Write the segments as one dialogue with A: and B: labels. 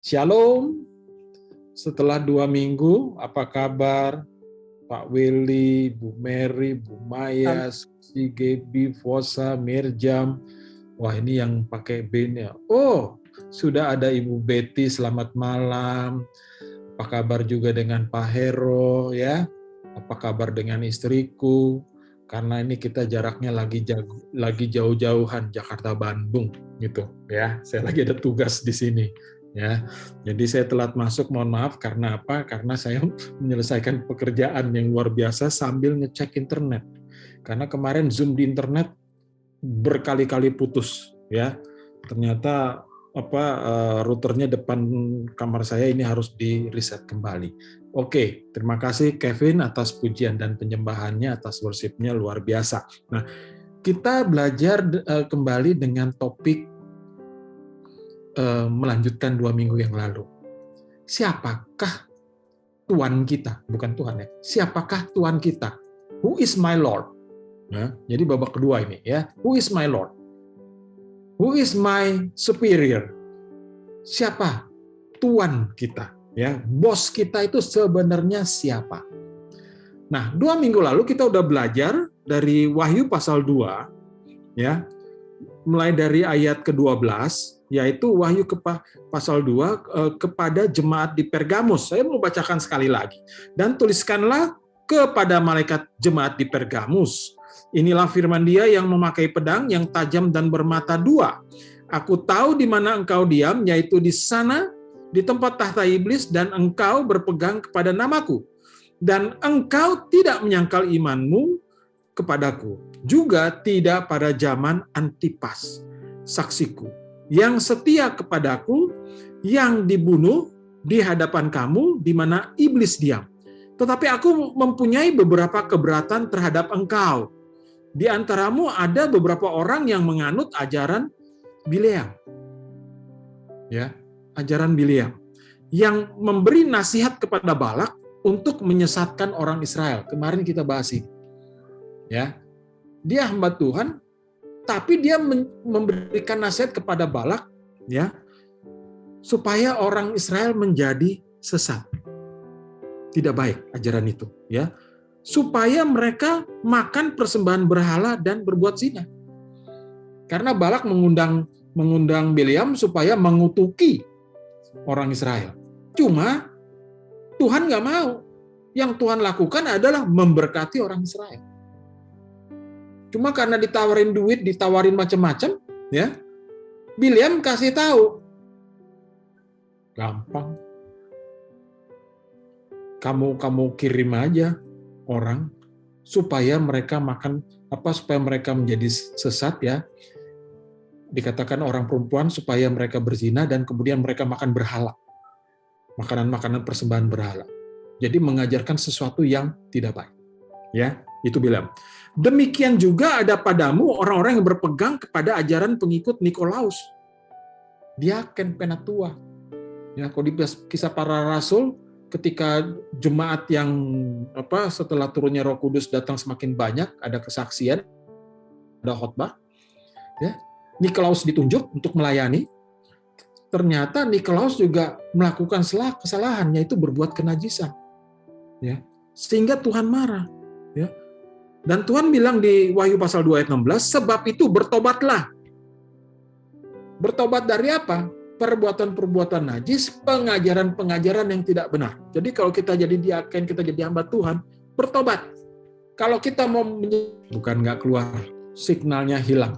A: Shalom, setelah 2 minggu, apa kabar Pak Willy, Bu Mary, Bu Maya, Susi, Gebi, Fosa, Mirjam? Wah, ini yang pakai B-nya. Oh, sudah ada Ibu Betty, selamat malam. Apa kabar juga dengan Pak Hero, ya? Apa kabar dengan istriku? Karena ini kita jaraknya lagi jauh-jauhan, Jakarta-Bandung, gitu ya. Saya lagi ada tugas di sini. Ya, jadi saya telat masuk, mohon maaf. Karena apa? Karena saya menyelesaikan pekerjaan yang luar biasa sambil ngecek internet. Karena kemarin Zoom di internet berkali-kali putus, ya. Ternyata routernya depan kamar saya ini harus di reset kembali. Oke, terima kasih Kevin atas pujian dan penyembahannya, atas worship-nya luar biasa. Nah, kita belajar kembali dengan topik melanjutkan 2 minggu yang lalu. Siapakah Tuhan kita? Bukan Tuhan ya. Siapakah Tuhan kita? Who is my Lord? Nah, jadi babak kedua ini ya. Who is my Lord? Who is my superior? Siapa Tuhan kita? Ya, bos kita itu sebenarnya siapa? Nah, 2 minggu lalu kita udah belajar dari Wahyu pasal 2, ya, mulai dari ayat ke-12, yaitu Wahyu pasal 2 kepada jemaat di Pergamus. Saya mau bacakan sekali lagi. Dan tuliskanlah kepada malaikat jemaat di Pergamus. Inilah firman Dia yang memakai pedang yang tajam dan bermata 2. Aku tahu di mana engkau diam, yaitu di sana, di tempat tahta iblis, dan engkau berpegang kepada namaku. Dan engkau tidak menyangkal imanmu kepadaku, juga tidak pada zaman Antipas, saksiku, yang setia kepadaku, yang dibunuh di hadapan kamu, di mana iblis diam. Tetapi aku mempunyai beberapa keberatan terhadap engkau. Di antaramu ada beberapa orang yang menganut ajaran Bileam. Ya, ajaran Bileam, yang memberi nasihat kepada Balak untuk menyesatkan orang Israel. Kemarin kita bahas ini. Ya, dia hamba Tuhan, tapi dia memberikan nasihat kepada Balak, ya, supaya orang Israel menjadi sesat. Tidak baik ajaran itu, ya. Supaya mereka makan persembahan berhala dan berbuat zina. Karena Balak mengundang Bileam supaya mengutuki orang Israel. Cuma Tuhan nggak mau. Yang Tuhan lakukan adalah memberkati orang Israel. Cuma karena ditawarin duit, ditawarin macam-macam, ya, Bileam kasih tahu, gampang, kamu kirim aja orang supaya mereka supaya mereka menjadi sesat, ya. Dikatakan orang perempuan supaya mereka berzina dan kemudian mereka makan berhala, makanan persembahan berhala. Jadi mengajarkan sesuatu yang tidak baik, ya. Itu Bileam. Demikian juga ada padamu orang-orang yang berpegang kepada ajaran pengikut Nikolaus, diaken penatua. Ya, kalau di Kisah Para Rasul, ketika jemaat yang setelah turunnya Roh Kudus datang semakin banyak, ada kesaksian, ada khotbah, ya, Nikolaus ditunjuk untuk melayani. Ternyata Nikolaus juga melakukan kesalahan, yaitu berbuat kenajisan, ya, sehingga Tuhan marah, ya. Dan Tuhan bilang di Wahyu pasal 2 ayat 16, sebab itu bertobatlah. Bertobat dari apa? Perbuatan-perbuatan najis, pengajaran-pengajaran yang tidak benar. Jadi kalau kita jadi diaken, kita jadi hamba Tuhan, bertobat. Kalau kita mau bukan nggak keluar, signalnya hilang.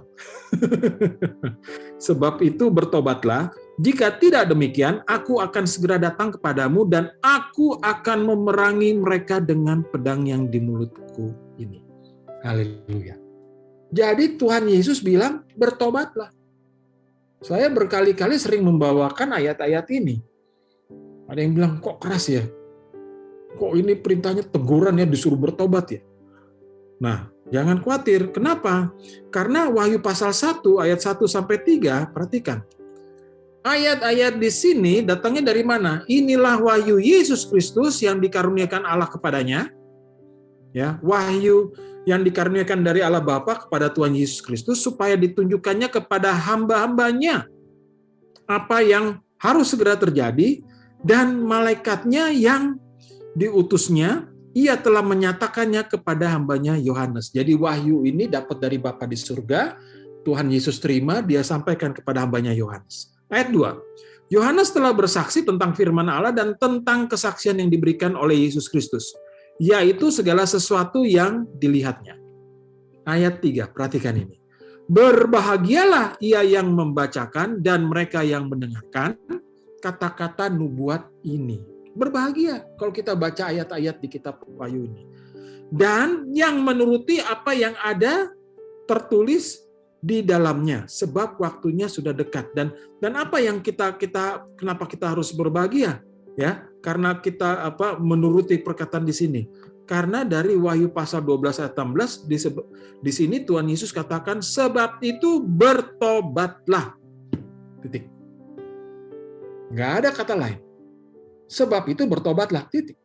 A: Sebab itu bertobatlah, jika tidak demikian, aku akan segera datang kepadamu dan aku akan memerangi mereka dengan pedang yang di mulutku ini. Haleluya. Jadi Tuhan Yesus bilang, bertobatlah. Saya berkali-kali sering membawakan ayat-ayat ini. Ada yang bilang, kok keras ya? Kok ini perintahnya teguran ya, disuruh bertobat ya? Nah, jangan khawatir. Kenapa? Karena Wahyu pasal 1 ayat 1-3, perhatikan. Ayat-ayat di sini datangnya dari mana? Inilah wahyu Yesus Kristus yang dikaruniakan Allah kepadanya. Ya, wahyu yang dikaruniakan dari Allah Bapa kepada Tuhan Yesus Kristus supaya ditunjukkannya kepada hamba-hambanya apa yang harus segera terjadi, dan malaikatnya yang diutusnya, ia telah menyatakannya kepada hambanya Yohanes. Jadi wahyu ini dapat dari Bapa di surga, Tuhan Yesus terima, dia sampaikan kepada hambanya Yohanes. Ayat 2. Yohanes telah bersaksi tentang firman Allah dan tentang kesaksian yang diberikan oleh Yesus Kristus, yaitu segala sesuatu yang dilihatnya. Ayat 3, perhatikan ini. Berbahagialah ia yang membacakan dan mereka yang mendengarkan kata-kata nubuat ini. Berbahagia kalau kita baca ayat-ayat di kitab Wahyu ini. Dan yang menuruti apa yang ada tertulis di dalamnya, sebab waktunya sudah dekat. Dan apa yang kenapa kita harus berbahagia? Ya, karena kita menuruti perkataan di sini. Karena dari Wahyu pasal 12 ayat 16 di sini Tuhan Yesus katakan, sebab itu bertobatlah. Titik. Nggak ada kata lain. Sebab itu bertobatlah, titik.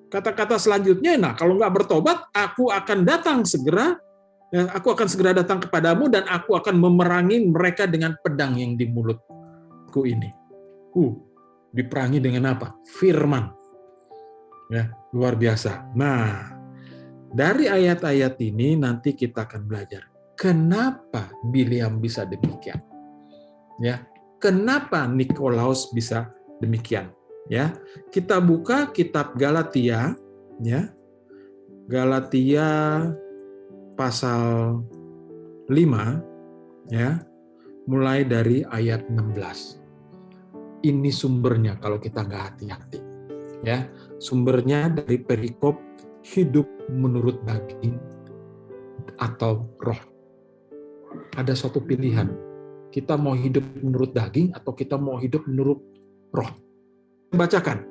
A: Kata-kata selanjutnya, nah kalau nggak bertobat, aku akan datang segera, aku akan segera datang kepadamu dan aku akan memerangi mereka dengan pedang yang di mulutku ini. Diperangi dengan apa? Firman. Ya, luar biasa. Nah, dari ayat-ayat ini nanti kita akan belajar kenapa Bileam bisa demikian. Ya, kenapa Nikolaus bisa demikian. Ya, kita buka kitab Galatia, ya. Galatia pasal 5, ya. Mulai dari ayat 16. Ini sumbernya kalau kita nggak hati-hati. Ya, sumbernya dari perikop hidup menurut daging atau roh. Ada suatu pilihan. Kita mau hidup menurut daging atau kita mau hidup menurut roh. Bacakan.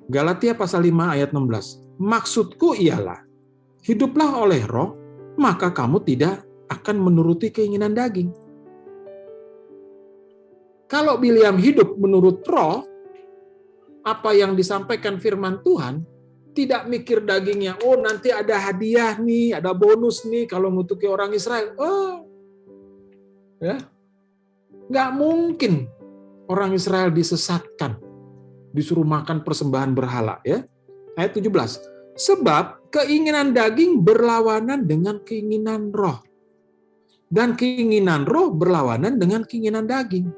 A: Galatia pasal 5 ayat 16. Maksudku ialah, hiduplah oleh roh, maka kamu tidak akan menuruti keinginan daging. Kalau Bileam hidup menurut roh, apa yang disampaikan firman Tuhan, tidak mikir dagingnya, oh nanti ada hadiah nih, ada bonus nih kalau ngutuki orang Israel. Ya, nggak mungkin orang Israel disesatkan, disuruh makan persembahan berhala. Ya, ayat 17. Sebab keinginan daging berlawanan dengan keinginan roh, dan keinginan roh berlawanan dengan keinginan daging.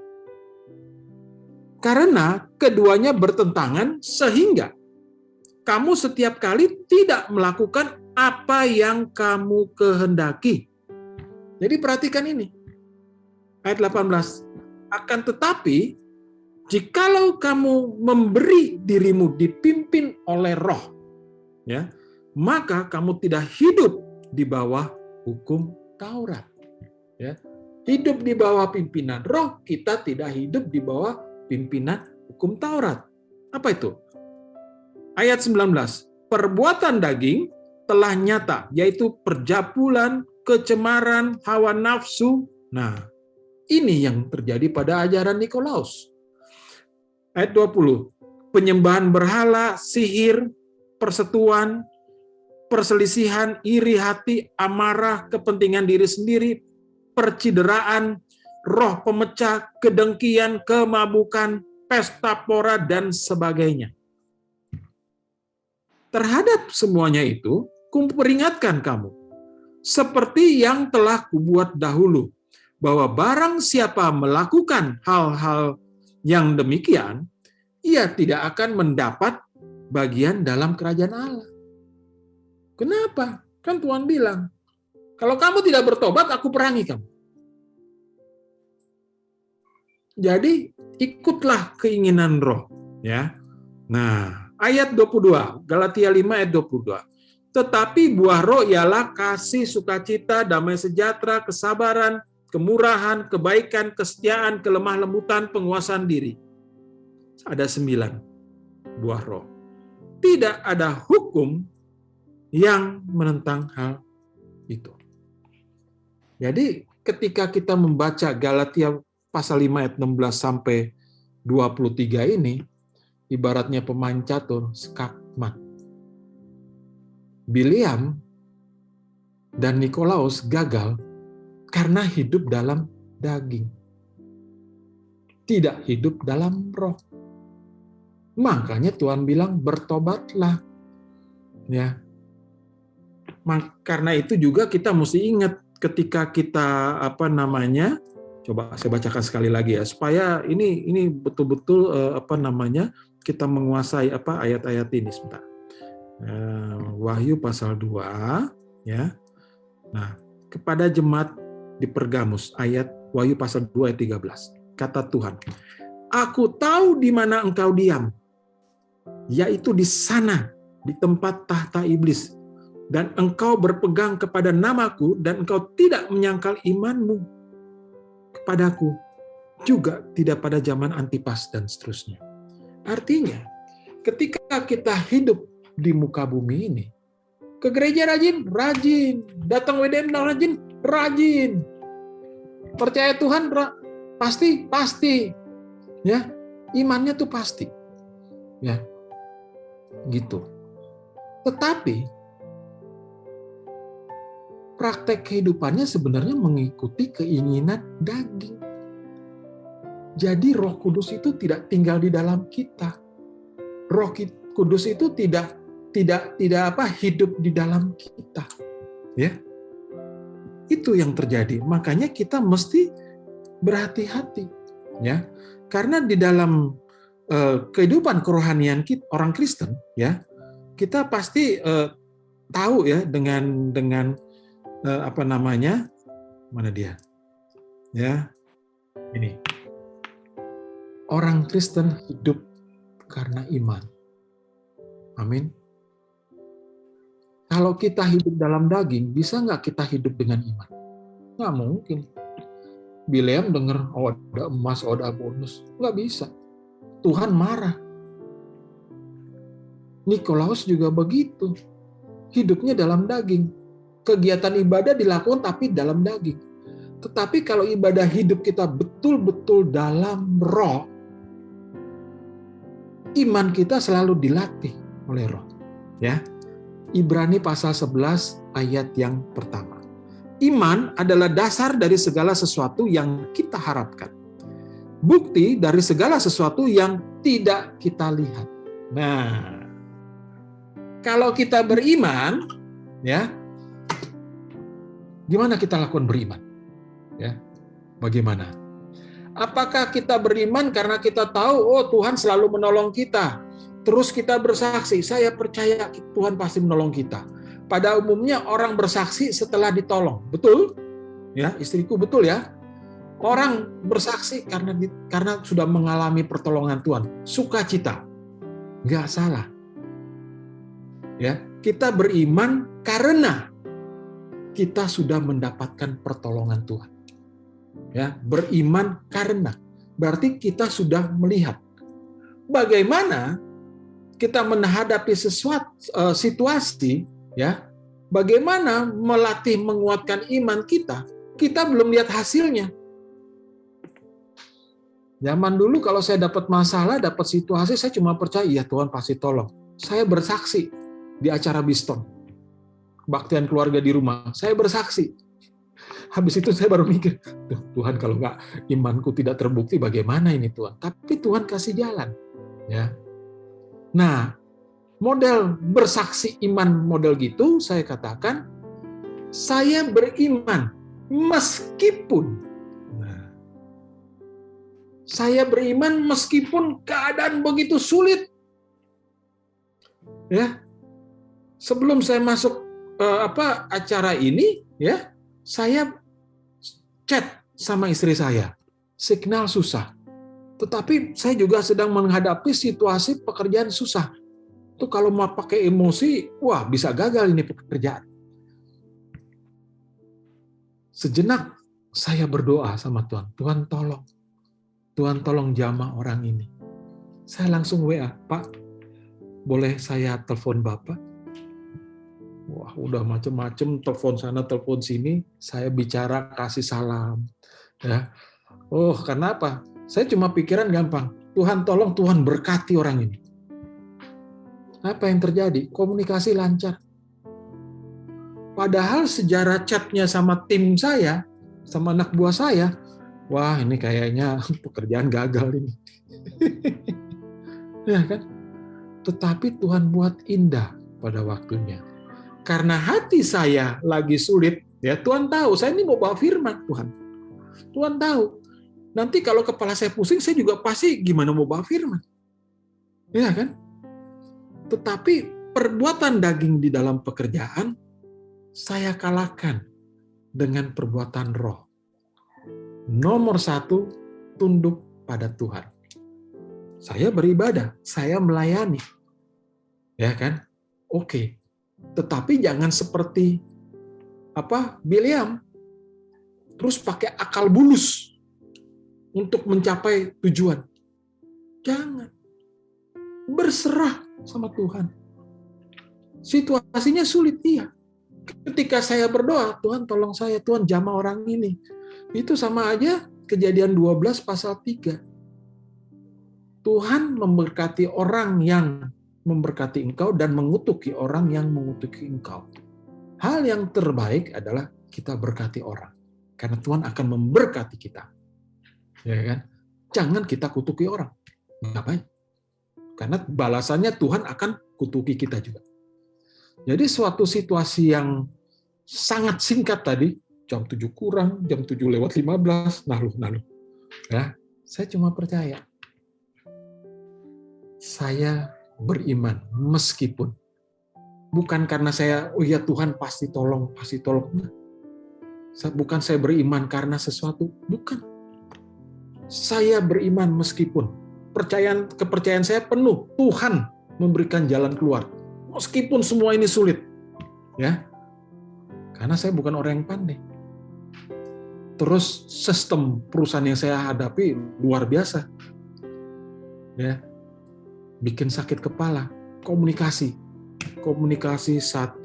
A: Karena keduanya bertentangan sehingga kamu setiap kali tidak melakukan apa yang kamu kehendaki. Jadi perhatikan ini. Ayat 18. Akan tetapi, jikalau kamu memberi dirimu dipimpin oleh roh, ya, maka kamu tidak hidup di bawah hukum Taurat. Ya. Hidup di bawah pimpinan roh, kita tidak hidup di bawah pimpinan hukum Taurat. Apa itu? Ayat 19. Perbuatan daging telah nyata, yaitu perjapulan, kecemaran, hawa nafsu. Nah, ini yang terjadi pada ajaran Nikolaus. Ayat 20. Penyembahan berhala, sihir, persetuan, perselisihan, iri hati, amarah, kepentingan diri sendiri, percideraan, roh pemecah, kedengkian, kemabukan, pesta pora, dan sebagainya. Terhadap semuanya itu, kuperingatkan kamu, seperti yang telah kubuat dahulu, bahwa barang siapa melakukan hal-hal yang demikian, ia tidak akan mendapat bagian dalam kerajaan Allah. Kenapa? Kan Tuhan bilang, kalau kamu tidak bertobat, aku perangi kamu. Jadi ikutlah keinginan roh, ya. Nah, ayat 22, Galatia 5 ayat 22. Tetapi buah roh ialah kasih, sukacita, damai sejahtera, kesabaran, kemurahan, kebaikan, kesetiaan, kelemah lembutan, penguasaan diri. Ada 9 buah roh. Tidak ada hukum yang menentang hal itu. Jadi ketika kita membaca Galatia pasal 5 ayat 16 sampai 23 ini, ibaratnya pemain catur, skakmat. Bileam dan Nikolaus gagal karena hidup dalam daging. tidak hidup dalam roh. Makanya Tuhan bilang bertobatlah. Ya. Karena itu juga kita mesti ingat ketika kita coba saya bacakan sekali lagi ya, supaya ini betul-betul kita menguasai ayat-ayat ini sebentar. Wahyu pasal 2 ya. Nah, kepada jemaat di Pergamus, ayat Wahyu pasal 2 ayat 13. Kata Tuhan, "Aku tahu di mana engkau diam, yaitu di sana, di tempat tahta iblis, dan engkau berpegang kepada namaku, dan engkau tidak menyangkal imanmu kepadaku, juga tidak pada zaman Antipas," dan seterusnya. Artinya, ketika kita hidup di muka bumi ini, ke gereja rajin, datang WDM rajin, percaya Tuhan pasti, ya, imannya tuh pasti, ya, gitu. Tetapi praktek kehidupannya sebenarnya mengikuti keinginan daging. Jadi Roh Kudus itu tidak tinggal di dalam kita. Roh Kudus itu tidak hidup di dalam kita. Ya. Itu yang terjadi. Makanya kita mesti berhati-hati, ya. Karena di dalam kehidupan kerohanian kita, orang Kristen, ya, kita pasti tahu ya dengan mana dia? Ya. Ini. Orang Kristen hidup karena iman. Amin. Kalau kita hidup dalam daging, bisa nggak kita hidup dengan iman? Nggak mungkin. Bileam dengar, ada emas, ada bonus. Nggak bisa. Tuhan marah. Nikolaus juga begitu. Hidupnya dalam daging. Kegiatan ibadah dilakukan tapi dalam daging. Tetapi kalau ibadah hidup kita betul-betul dalam roh, iman kita selalu dilatih oleh roh. Ya. Ibrani pasal 11 ayat yang pertama. Iman adalah dasar dari segala sesuatu yang kita harapkan. Bukti dari segala sesuatu yang tidak kita lihat. Nah, kalau kita beriman, ya, gimana kita lakukan beriman? Ya, bagaimana? Apakah kita beriman karena kita tahu, oh Tuhan selalu menolong kita? Terus kita bersaksi, saya percaya Tuhan pasti menolong kita. Pada umumnya orang bersaksi setelah ditolong, betul? Ya, istriku betul ya. Orang bersaksi karena sudah mengalami pertolongan Tuhan, sukacita, nggak salah. Ya, kita beriman karena kita sudah mendapatkan pertolongan Tuhan. Ya, beriman karena berarti kita sudah melihat bagaimana kita menghadapi sesuatu situasi, ya, bagaimana melatih menguatkan iman kita belum lihat hasilnya. Zaman dulu kalau saya dapat masalah, dapat situasi, saya cuma percaya, ya Tuhan pasti tolong. Saya bersaksi di acara Biston, kebaktian keluarga di rumah, saya bersaksi. Habis itu saya baru mikir, Tuhan kalau nggak imanku tidak terbukti, bagaimana ini Tuhan? Tapi Tuhan kasih jalan, ya. Nah, model bersaksi iman model gitu, saya katakan, saya beriman meskipun. Nah, saya beriman meskipun keadaan begitu sulit. Ya, sebelum saya masuk acara ini, ya, saya chat sama istri saya, signal susah. Tetapi saya juga sedang menghadapi situasi pekerjaan susah. Itu kalau mau pakai emosi, wah bisa gagal ini pekerjaan. Sejenak saya berdoa sama Tuhan, Tuhan tolong. Tuhan tolong jamah orang ini. Saya langsung WA, Pak, boleh saya telepon Bapak? Wah, udah macem-macem, telepon sana, telepon sini, saya bicara kasih salam. Ya. Oh, kenapa? Saya cuma pikiran gampang, Tuhan tolong, Tuhan berkati orang ini. Apa yang terjadi? Komunikasi lancar. Padahal sejarah chatnya sama tim saya, sama anak buah saya, Wah, ini kayaknya pekerjaan gagal ini. Ya kan? Tetapi Tuhan buat indah pada waktunya. Karena hati saya lagi sulit, ya Tuhan tahu, saya ini mau bawa firman Tuhan. Tuhan tahu. Nanti kalau kepala saya pusing, saya juga pasti gimana mau bawa firman. Ya kan? Tetapi perbuatan daging di dalam pekerjaan, saya kalahkan dengan perbuatan roh. Nomor 1, tunduk pada Tuhan. Saya beribadah, saya melayani. Ya kan? Oke. Tetapi jangan seperti Bileam. Terus pakai akal bulus untuk mencapai tujuan. Jangan. Berserah sama Tuhan. Situasinya sulit, iya. Ketika saya berdoa, Tuhan tolong saya, Tuhan jamah orang ini. Itu sama aja Kejadian 12 pasal 3. Tuhan memberkati orang yang memberkati engkau dan mengutuki orang yang mengutuki engkau. Hal yang terbaik adalah kita berkati orang. Karena Tuhan akan memberkati kita. Ya kan? Jangan kita kutuki orang. Nggak baik. Karena balasannya Tuhan akan kutuki kita juga. Jadi suatu situasi yang sangat singkat tadi, jam 7 kurang, jam 7 lewat 15, naluh. Ya, saya cuma percaya. Saya beriman meskipun. Bukan karena saya, oh ya Tuhan pasti tolong. Bukan saya beriman karena sesuatu, bukan. Saya beriman meskipun. Kepercayaan saya penuh, Tuhan memberikan jalan keluar. Meskipun semua ini sulit. Ya. Karena saya bukan orang yang pandai. Terus sistem perusahaan yang saya hadapi luar biasa. Ya. Bikin sakit kepala. Komunikasi 1,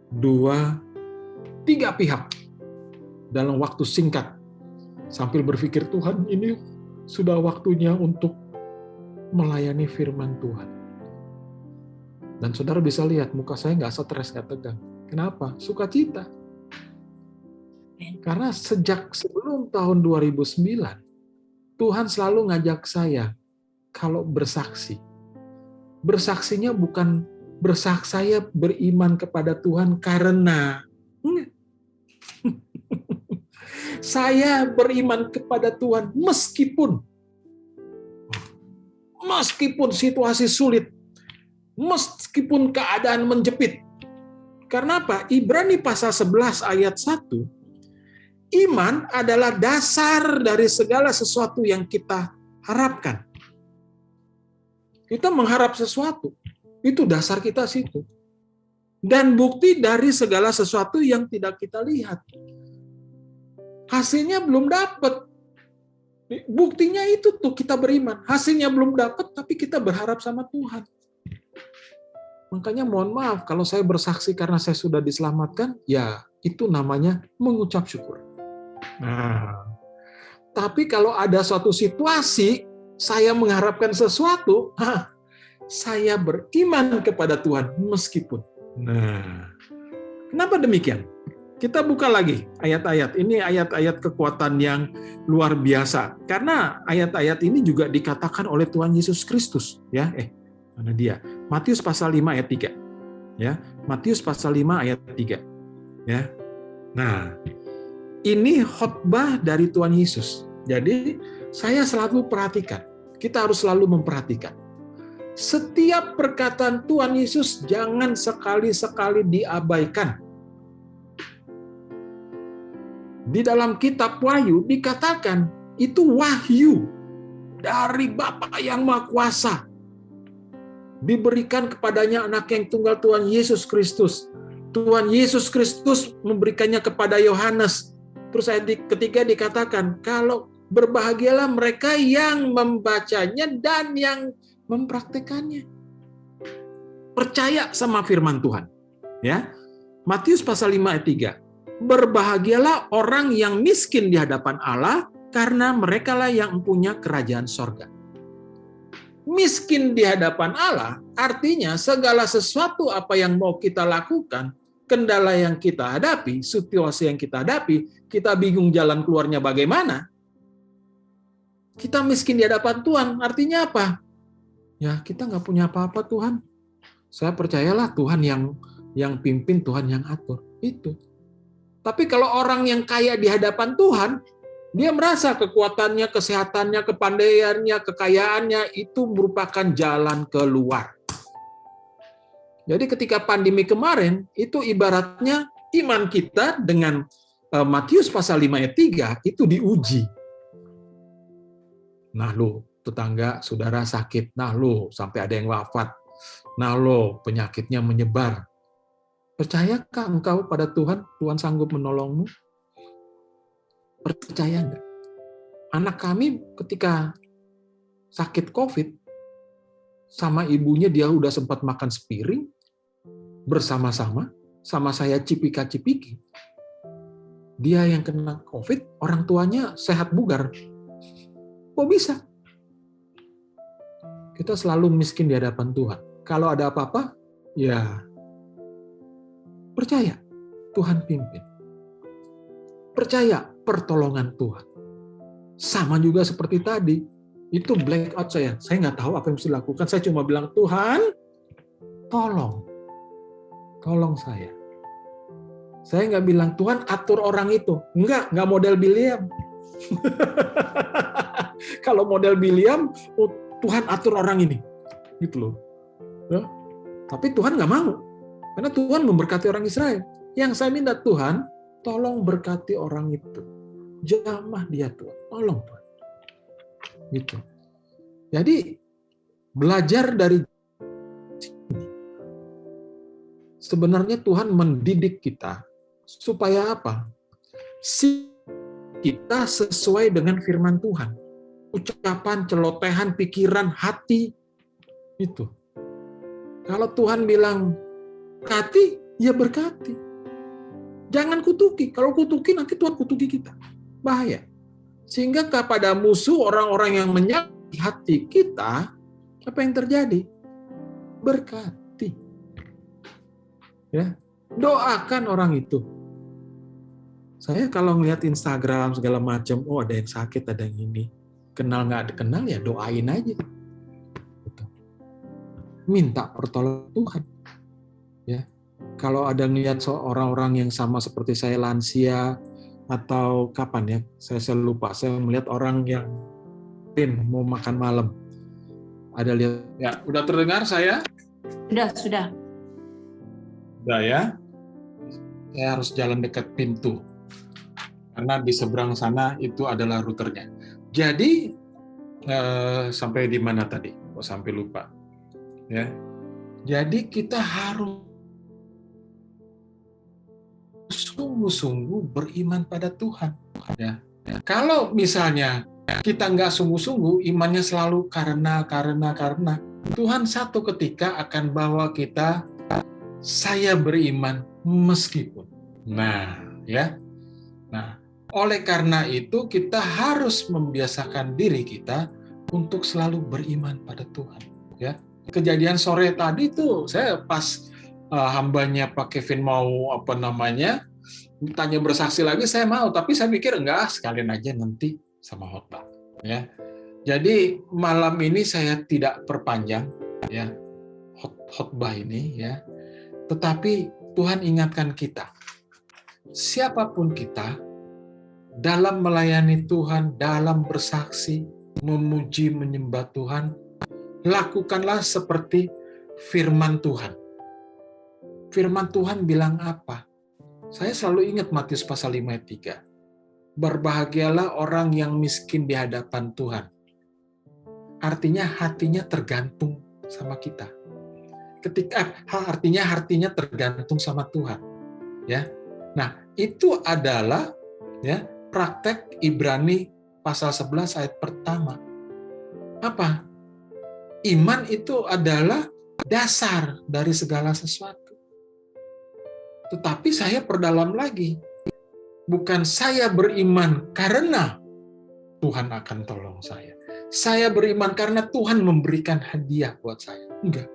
A: 2, 3 pihak dalam waktu singkat. Sambil berpikir, Tuhan ini sudah waktunya untuk melayani firman Tuhan. Dan saudara bisa lihat muka saya nggak stres, nggak tegang. Kenapa? Sukacita. Karena sejak sebelum tahun 2009, Tuhan selalu ngajak saya kalau bersaksi. Bersaksinya bukan saya beriman kepada Tuhan karena saya beriman kepada Tuhan meskipun situasi sulit, meskipun keadaan menjepit. Karena apa? Ibrani pasal 11 ayat 1, iman adalah dasar dari segala sesuatu yang kita harapkan. Kita mengharap sesuatu, itu dasar kita situ. Dan bukti dari segala sesuatu yang tidak kita lihat. Hasilnya belum dapat. Buktinya itu tuh kita beriman. Hasilnya belum dapat, tapi kita berharap sama Tuhan. Makanya mohon maaf, kalau saya bersaksi karena saya sudah diselamatkan, ya itu namanya mengucap syukur. Nah, tapi kalau ada suatu situasi, saya mengharapkan sesuatu, saya beriman kepada Tuhan meskipun. Nah, kenapa demikian? Kita buka lagi ayat-ayat. Ini ayat-ayat kekuatan yang luar biasa. Karena ayat-ayat ini juga dikatakan oleh Tuhan Yesus Kristus. Ya, mana dia? Matius pasal 5 ayat 3. Ya, Matius pasal 5 ayat 3. Ya. Nah, ini khotbah dari Tuhan Yesus. Jadi, saya selalu perhatikan. Kita harus selalu memperhatikan. Setiap perkataan Tuhan Yesus jangan sekali-sekali diabaikan. Di dalam kitab Wahyu dikatakan itu wahyu dari Bapa yang Maha Kuasa. Diberikan kepadanya anak yang tunggal Tuhan Yesus Kristus. Tuhan Yesus Kristus memberikannya kepada Yohanes. Terus ayat ketiga dikatakan, kalau berbahagialah mereka yang membacanya dan yang mempraktekannya. Percaya sama firman Tuhan. Ya. Matius pasal 5 ayat 3. Berbahagialah orang yang miskin di hadapan Allah, karena merekalah yang mempunyai kerajaan sorga. Miskin di hadapan Allah artinya segala sesuatu apa yang mau kita lakukan, kendala yang kita hadapi, situasi yang kita hadapi, kita bingung jalan keluarnya bagaimana, Kita miskin di hadapan Tuhan, artinya apa? Ya, kita nggak punya apa-apa Tuhan. Saya percayalah Tuhan yang pimpin, Tuhan yang atur. Itu. Tapi kalau orang yang kaya di hadapan Tuhan, dia merasa kekuatannya, kesehatannya, kepandaiannya, kekayaannya itu merupakan jalan keluar. Jadi ketika pandemi kemarin, itu ibaratnya iman kita dengan Matius pasal 5 ayat 3 itu diuji. Nah lo, tetangga, saudara sakit. Nah lo, sampai ada yang wafat. Nah lo, penyakitnya menyebar. Percayakah engkau pada Tuhan? Tuhan sanggup menolongmu? Percaya enggak? Anak kami ketika sakit COVID, sama ibunya dia udah sempat makan sepiring, bersama-sama, sama saya cipika-cipiki. Dia yang kena COVID, orang tuanya sehat bugar. Kok bisa? Kita selalu miskin di hadapan Tuhan. Kalau ada apa-apa, ya percaya Tuhan pimpin. Percaya pertolongan Tuhan. Sama juga seperti tadi. Itu blackout saya. Saya nggak tahu apa yang mesti dilakukan. Saya cuma bilang, Tuhan, tolong. Tolong saya. Saya nggak bilang, Tuhan atur orang itu. Nggak model Biliam. Kalau model Biliam, oh, Tuhan atur orang ini. Gitu loh. Ya. Tapi Tuhan nggak mau. Karena Tuhan memberkati orang Israel. Yang saya minta, Tuhan, tolong berkati orang itu. Jamah dia Tuhan. Tolong Tuhan. Gitu. Jadi, belajar dari sini. Sebenarnya Tuhan mendidik kita supaya apa? Kita sesuai dengan firman Tuhan. Ucapan, celotehan, pikiran, hati. Itu. Kalau Tuhan bilang berkati, ya berkati. Jangan kutuki. Kalau kutuki, nanti Tuhan kutuki kita. Bahaya. Sehingga kepada musuh orang-orang yang menyakiti hati kita, apa yang terjadi? Berkati. Ya, doakan orang itu. Saya kalau ngeliat Instagram segala macam, oh ada yang sakit, ada yang ini. Kenal nggak kenal ya doain aja. Gitu. Minta pertolongan Tuhan. Ya. Kalau ada ngeliat orang-orang yang sama seperti saya lansia, atau kapan ya, saya lupa, saya melihat orang yang mau makan malam. Ada lihat, ya udah terdengar saya?
B: Sudah.
A: Udah ya. Saya harus jalan dekat pintu. Karena di seberang sana itu adalah routernya. Jadi, sampai di mana tadi? Kok sampai lupa. Ya. Jadi kita harus sungguh-sungguh beriman pada Tuhan. Ya. Kalau misalnya kita nggak sungguh-sungguh, imannya selalu karena. Tuhan satu ketika akan bawa kita, saya beriman meskipun. Nah, ya. Nah, oleh karena itu kita harus membiasakan diri kita untuk selalu beriman pada Tuhan. Ya. Kejadian sore tadi tuh saya pas hambanya Pak Kevin mau tanya bersaksi lagi, saya mau, tapi saya pikir enggak, sekalian aja nanti sama khotbah. Ya. Jadi malam ini saya tidak perpanjang ya khotbah ini ya. Tetapi Tuhan ingatkan kita, siapapun kita, dalam melayani Tuhan, dalam bersaksi, memuji, menyembah Tuhan, lakukanlah seperti firman Tuhan. Firman Tuhan bilang apa? Saya selalu ingat Matius pasal 5 ayat 3. Berbahagialah orang yang miskin di hadapan Tuhan. Artinya hatinya tergantung sama kita. Artinya hatinya tergantung sama Tuhan. Ya. Nah, itu adalah ya praktek Ibrani pasal 11 ayat pertama. Apa? Iman itu adalah dasar dari segala sesuatu. Tetapi saya perdalam lagi. Bukan saya beriman karena Tuhan akan tolong saya. Saya beriman karena Tuhan memberikan hadiah buat saya. Enggak.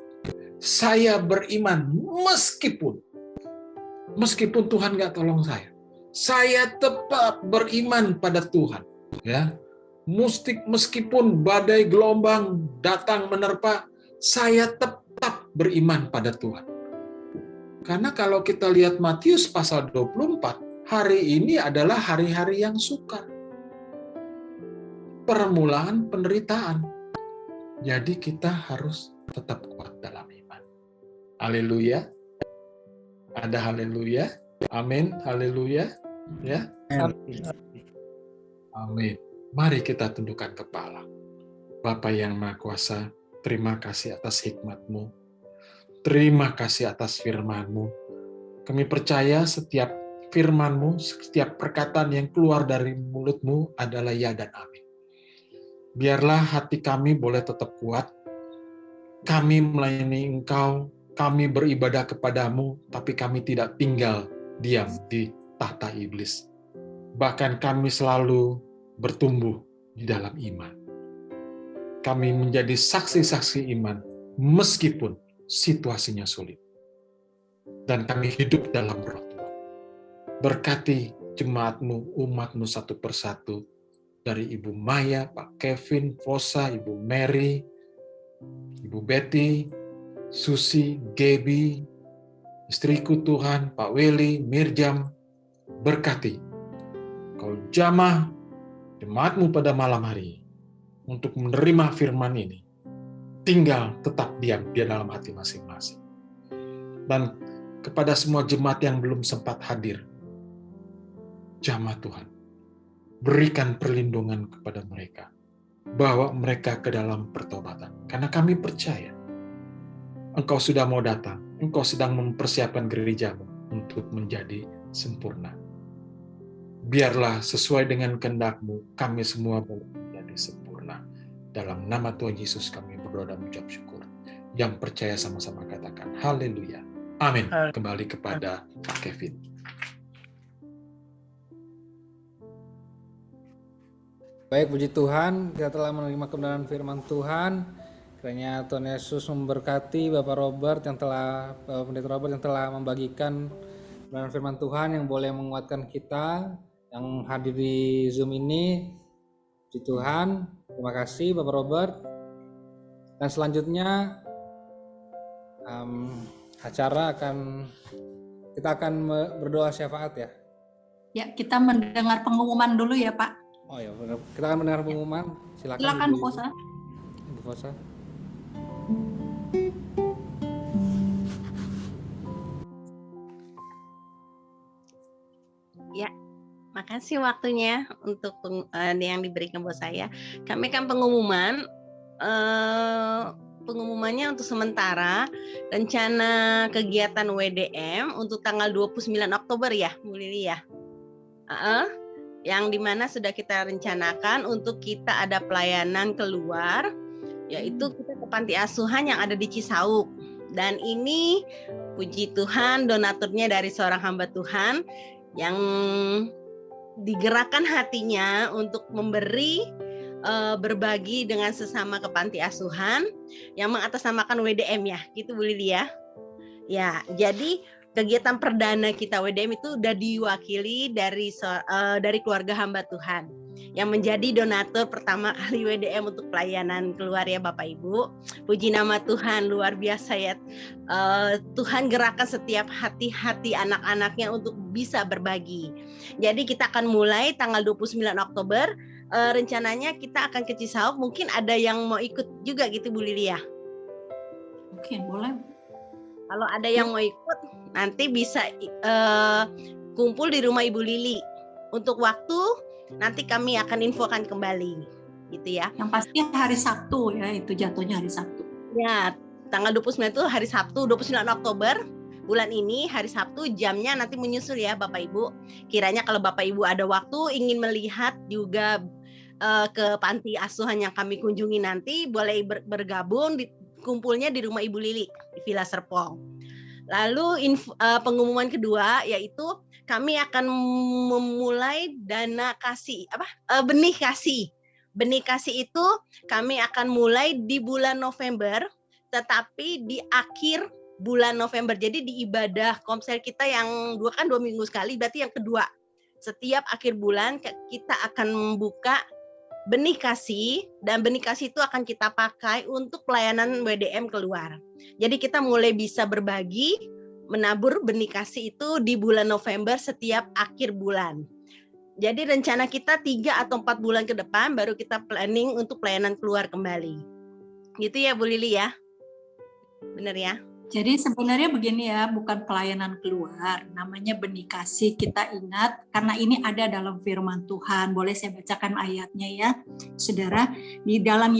A: Saya beriman meskipun Tuhan nggak tolong saya. Saya tetap beriman pada Tuhan. Ya. Meskipun badai gelombang datang menerpa, saya tetap beriman pada Tuhan. Karena kalau kita lihat Matius pasal 24, hari ini adalah hari-hari yang sukar. Permulaan penderitaan. Jadi kita harus tetap kuat dalam iman. Haleluya. Ada haleluya. Amin. Haleluya. Ya. Amin. Mari kita tundukkan kepala. Bapa yang Maha Kuasa, terima kasih atas hikmat-Mu. Terima kasih atas firman-Mu. Kami percaya setiap firman-Mu, setiap perkataan yang keluar dari mulut-Mu adalah ya dan amin. Biarlah hati kami boleh tetap kuat. Kami melayani Engkau, kami beribadah kepadamu, tapi kami tidak tinggal diam di tahta iblis. Bahkan kami selalu bertumbuh di dalam iman. Kami menjadi saksi-saksi iman meskipun situasinya sulit. Dan kami hidup dalam roh Tuhan. Berkati jemaat-Mu, umat-Mu satu persatu, dari Ibu Maya, Pak Kevin, Fosa, Ibu Mary, Ibu Betty, Susi, Gaby, istriku Tuhan, Pak Willy, Mirjam, berkati kau jamah jemaat-Mu pada malam hari untuk menerima firman ini, tinggal tetap diam di dalam hati masing-masing. Dan kepada semua jemaat yang belum sempat hadir, jamah Tuhan, berikan perlindungan kepada mereka, bawa mereka ke dalam pertobatan. Karena kami percaya, Engkau sudah mau datang, Engkau sedang mempersiapkan gereja-Mu untuk menjadi sempurna. Biarlah sesuai dengan kehendak-Mu, kami semua boleh menjadi sempurna. Dalam nama Tuhan Yesus kami berdoa dan mengucap syukur. Yang percaya sama-sama katakan haleluya. Amin. Kembali kepada Pak Kevin.
B: Baik, puji Tuhan, kita telah menerima kebenaran firman Tuhan. Kiranya Tuhan Yesus memberkati Bapak Robert Pendeta Robert yang telah membagikan kebenaran firman Tuhan yang boleh menguatkan kita yang hadir di Zoom ini. Puji Tuhan, terima kasih Bapak Robert. Dan selanjutnya kita akan berdoa syafaat ya.
C: Ya, kita mendengar pengumuman dulu ya Pak.
B: Oh ya, kita akan mendengar pengumuman.
C: Silakan Bu Fosa.
B: Ibu Fosa.
D: Ya, makasih waktunya untuk yang diberikan buat saya. Kami akan pengumumannya untuk sementara rencana kegiatan WDM untuk tanggal 29 Oktober ya, Bu Lili ya. Yang dimana sudah kita rencanakan untuk kita ada pelayanan keluar, yaitu kita ke panti asuhan yang ada di Cisauk. Dan ini puji Tuhan donaturnya dari seorang hamba Tuhan yang digerakkan hatinya untuk memberi berbagi dengan sesama ke panti asuhan yang mengatasnamakan WDM ya, gitu Bu Lili ya. Ya, jadi kegiatan perdana kita WDM itu udah diwakili dari keluarga hamba Tuhan yang menjadi donatur pertama kali WDM untuk pelayanan keluar ya Bapak Ibu. Puji nama Tuhan, luar biasa ya. Tuhan gerakan setiap hati-hati anak-anaknya untuk bisa berbagi. Jadi kita akan mulai tanggal 29 Oktober. Rencananya kita akan ke Cisauk. Mungkin ada yang mau ikut juga gitu Bu Lili ya?
C: Oke, boleh.
D: Kalau ada yang mau ikut, nanti bisa kumpul di rumah Ibu Lili. Untuk waktu, nanti kami akan infokan kembali. Gitu ya.
C: Yang pasti hari Sabtu ya, itu jatuhnya hari Sabtu.
D: Ya, tanggal 29 itu hari Sabtu, 29 Oktober. Bulan ini, hari Sabtu, jamnya nanti menyusul ya Bapak Ibu. Kiranya kalau Bapak Ibu ada waktu, ingin melihat juga ke panti asuhan yang kami kunjungi nanti, boleh bergabung kumpulnya di rumah Ibu Lili di Villa Serpong. Lalu pengumuman kedua yaitu kami akan memulai dana kasih benih kasih. Benih kasih itu kami akan mulai di bulan November, tetapi di akhir bulan November. Jadi di ibadah komsel kita yang 2 minggu sekali, berarti yang kedua. Setiap akhir bulan kita akan membuka benih kasih, dan benih kasih itu akan kita pakai untuk pelayanan WDM keluar. Jadi kita mulai bisa berbagi, menabur benih kasih itu di bulan November setiap akhir bulan. Jadi rencana kita 3 atau 4 bulan ke depan baru kita planning untuk pelayanan keluar kembali. Gitu ya Bu Lili ya? Benar ya?
C: Jadi sebenarnya begini ya, bukan pelayanan keluar, namanya benih kasih. Kita ingat karena ini ada dalam firman Tuhan. Boleh saya bacakan ayatnya ya, saudara. Di dalam